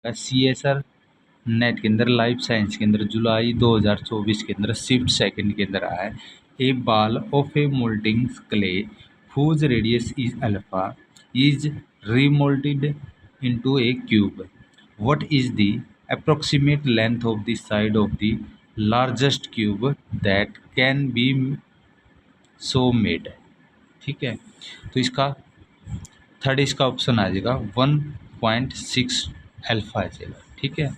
CSR net के अंदर life science के अंदर जुलाई 2024 के अंदर शिफ्ट सेकंड के अंदर आया है। A ball of a moulding clay whose radius is alpha is remolded into a cube. What is the approximate length of the side of the largest cube that can be so made? ठीक है, तो इसका third इसका option आ जाएगा 1.6 alpha आ जाएगा। ठीक है,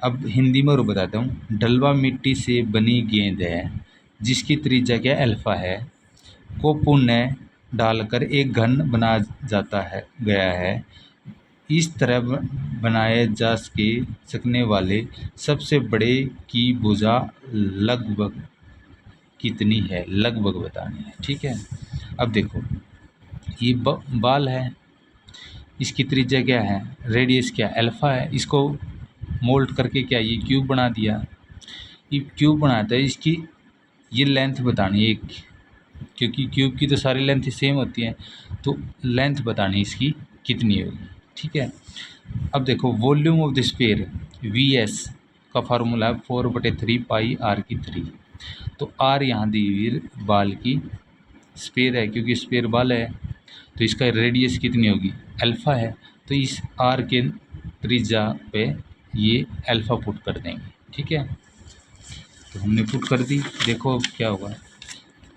अब हिंदी में और बताता हूँ। डलवा मिट्टी से बनी गेंद है जिसकी त्रिज्या क्या अल्फा है, को पुनः डालकर एक घन बना जाता है गया है। इस तरह बनाए जा सकने वाले सबसे बड़े की भुजा लगभग कितनी है, लगभग बतानी है। ठीक है, अब देखो ये बाल है, इसकी त्रिज्या क्या है, रेडियस क्या अल्फा है। इसको मोल्ड करके क्या ये क्यूब बना दिया। ये क्यूब बनाता है, इसकी ये लेंथ बतानी है एक, क्योंकि क्यूब की तो सारी लेंथ सेम होती हैं, तो लेंथ बतानी इसकी कितनी होगी। ठीक है, अब देखो volume of the sphere VS का फार्मूला है 4/3 पाई R की 3। तो R यहाँ दी हुई बाल की स्फीयर है, क्योंकि स्फीयर बाल है, तो इसका रेडियस कितनी होगी, अल्फा है। तो इस R के त्रिज्या पे ये अल्फा पुट कर देंगे। ठीक है, तो हमने पुट कर दी, देखो अब क्या होगा।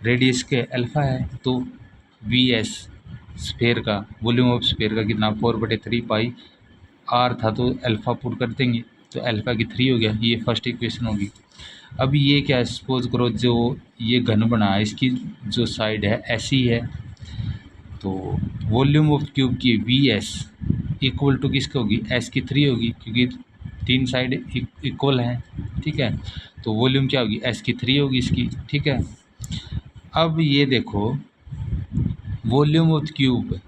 रेडियस के अल्फा है तो VS स्फीयर का वॉल्यूम ऑफ स्फीयर का कितना 4/3 पाई R था, तो अल्फा पुट कर देंगे, तो अल्फा की 3 हो गया। ये फर्स्ट इक्वेशन होगी। अब ये क्या, सपोज करो जो ये घन बना है इसकी जो साइड है ऐसी है, तो वॉल्यूम ऑफ क्यूब की VS इक्वल टू किसकी होगी, S की 3 होगी, क्योंकि 3 साइड इक्वल हैं। ठीक है, तो वॉल्यूम क्या होगी, S की 3 होगी इसकी। ठीक है, अब ये देखो volume of cube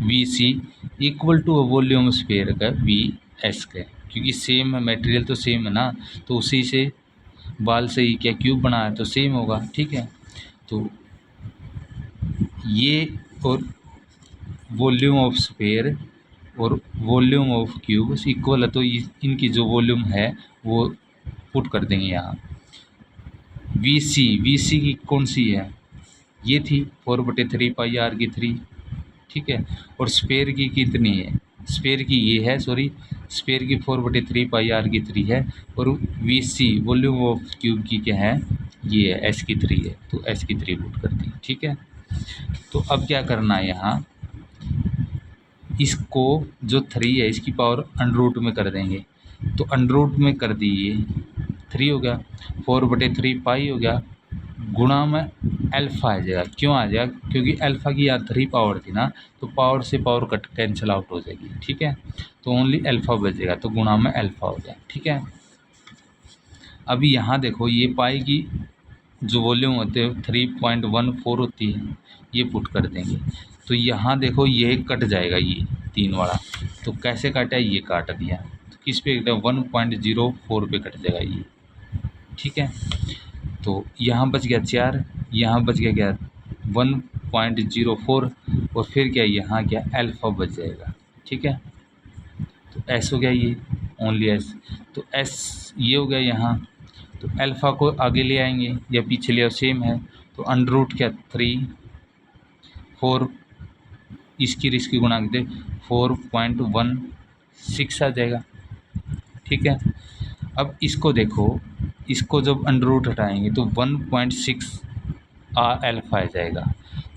VC equal to volume sphere का VS का, क्योंकि सेम है, मटेरियल तो सेम है ना, तो उसी से बाल से ही क्या क्यूब बना है तो सेम होगा। ठीक है, तो ये और वॉल्यूम ऑफ स्फीयर और वॉल्यूम ऑफ क्यूब इक्वल है, तो इनकी जो वॉल्यूम है वो पुट कर देंगे यहाँ। VC की कौन सी है, ये थी 4/3 पाई R की 3। ठीक है, और स्फीयर की कितनी है, स्फीयर की ये है, सॉरी स्फीयर की 4/3 पाई R की 3 है, और VC वॉल्यूम ऑफ क्यूब की क्या है, ये है S की 3 है, तो S की 3 पुट कर दी। ठीक है, तो अब क्या करना है यहाँ, इसको जो 3 है इसकी पावर अंडररूट में कर देंगे, तो अंडररूट में कर दिए 3 हो गया, 4/3 पाई हो गया, गुणा में अल्फा आ जाएगा। क्यों आ जाएगा, क्योंकि अल्फा की यहाँ 3 पावर थी ना, तो पावर से पावर कट कैंसिल आउट हो जाएगी। ठीक है, तो ओनली अल्फा बचेगा, तो गुणा में अल्फा हो जाए। ठीक है, अभी यहाँ देखो ये पाई की जो वॉल्यूम होते हैं 3.14 होती है, ये पुट कर देंगे, तो यहाँ देखो ये कट जाएगा, ये 3 वाला, तो कैसे काटा है, ये काट दिया, तो किस पे कटा, 1.04 पे कट जाएगा ये। ठीक है, तो यहाँ बच गया 4, यहाँ बच गया क्या 1.04, और फिर क्या यहाँ क्या अल्फा बच जाएगा। ठीक है, तो S हो गया ये, ओनली S, तो S ये हो गया यहाँ, तो अल्फ़ा को आगे ले आएंगे या पीछे ले आओ, सेम है, तो अंडररूट क्या 3 4 इसकी रिस्क की गुणा दे 4.16 आ जाएगा। ठीक है, अब इसको देखो, इसको जब अंडररूट हटाएंगे तो 1.6 अल्फा आ जाएगा,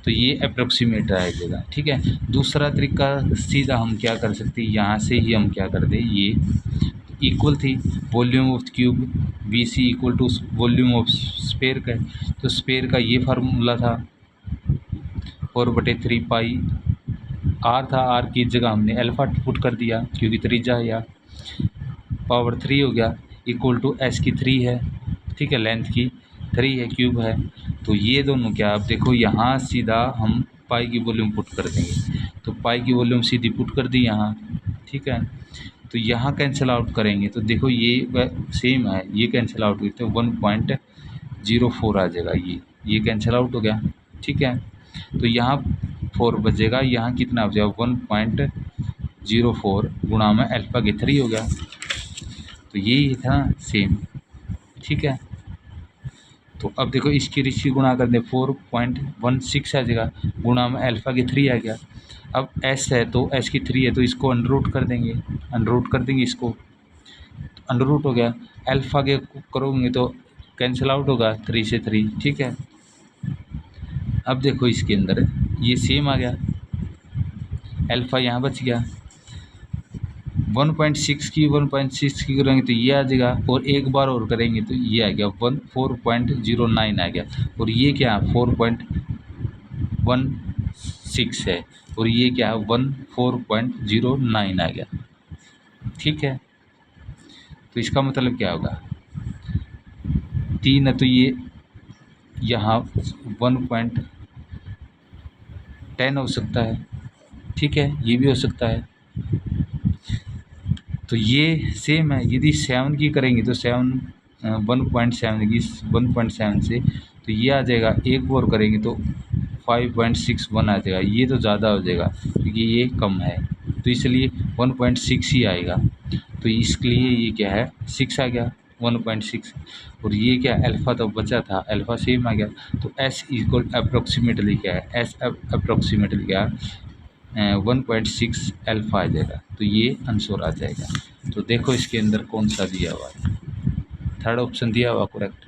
तो ये अप्रोक्सीमेट आ जाएगा। ठीक है, दूसरा तरीका सीधा हम क्या कर सकते हैं, यहाँ से ही हम क्या कर दें, ये इक्वल थी volume of cube VC equal to volume of sphere का, तो स्फीयर का ये फार्मूला था 4/3 पाई R था, R की जगह हमने अल्फा पुट कर दिया, क्योंकि त्रिज्या है, या पावर 3 हो गया, इक्वल टू S की 3 है। ठीक है, लेंथ की 3 है, क्यूब है, तो ये दोनों क्या, आप देखो यहाँ सीधा हम पाई की वॉल्यूम पुट कर देंगे, तो पाई की वॉल्यूम सीधी पुट कर दी यहाँ। ठीक है, तो यहाँ कैंसिल आउट करेंगे, तो देखो ये सेम है, ये कैंसिल आउट करते हैं 1.04 आ जाएगा, ये कैंसिल आउट हो गया। ठीक है, तो यहाँ 4 बचेगा, यहाँ कितना हो जाएगा 0.04 गुणा में अल्फ़ा के 3 हो गया। तो यही था सेम, ठीक है। तो अब देखो इसकी रिश्ती गुणा कर दे 4.16 आ जाएगा, गुणा में अल्फ़ा की 3 आ गया। अब एस है तो एस की 3 है तो इसको अंडर रूट कर देंगे, अंडर रूट कर देंगे इसको, अंडर रूट हो गया। अल्फ़ा के करोगे तो कैंसिल आउट होगा 3 से 3, ठीक है। अब देखो इसके अंदर ये सेम आ गया, अल्फ़ा यहाँ बच गया। 1.6 की 1.6 की करेंगे तो ये आ जाएगा, और एक बार और करेंगे तो ये आ गया 4.09 आ गया, और ये क्या 4.16 है, और ये क्या है 4.09 आ गया, ठीक है। तो इसका मतलब क्या होगा, 3 है तो ये यहाँ 1.10 हो सकता है, ठीक है, ये भी हो सकता है। तो ये सेम है, यदि 7 की करेंगे तो 7 1.7 की 1.7 से तो ये आ जाएगा, एक और करेंगे तो 5.61 आ जाएगा, ये तो ज़्यादा हो जाएगा क्योंकि ये कम है, तो इसलिए 1.6 ही आएगा। तो इसके लिए ये क्या है 6 आ गया 1.6, और ये क्या अल्फ़ा तो बचा था, अल्फ़ा सेम आ गया। तो एस इक्वल अप्रोक्सीमेटली क्या है, एस अप्रोक्सीमेटली क्या 1.6 अल्फ़ा आ जाएगा, तो ये आंसर आ जाएगा। तो देखो इसके अंदर कौन सा दिया हुआ है, थर्ड ऑप्शन दिया हुआ करेक्ट।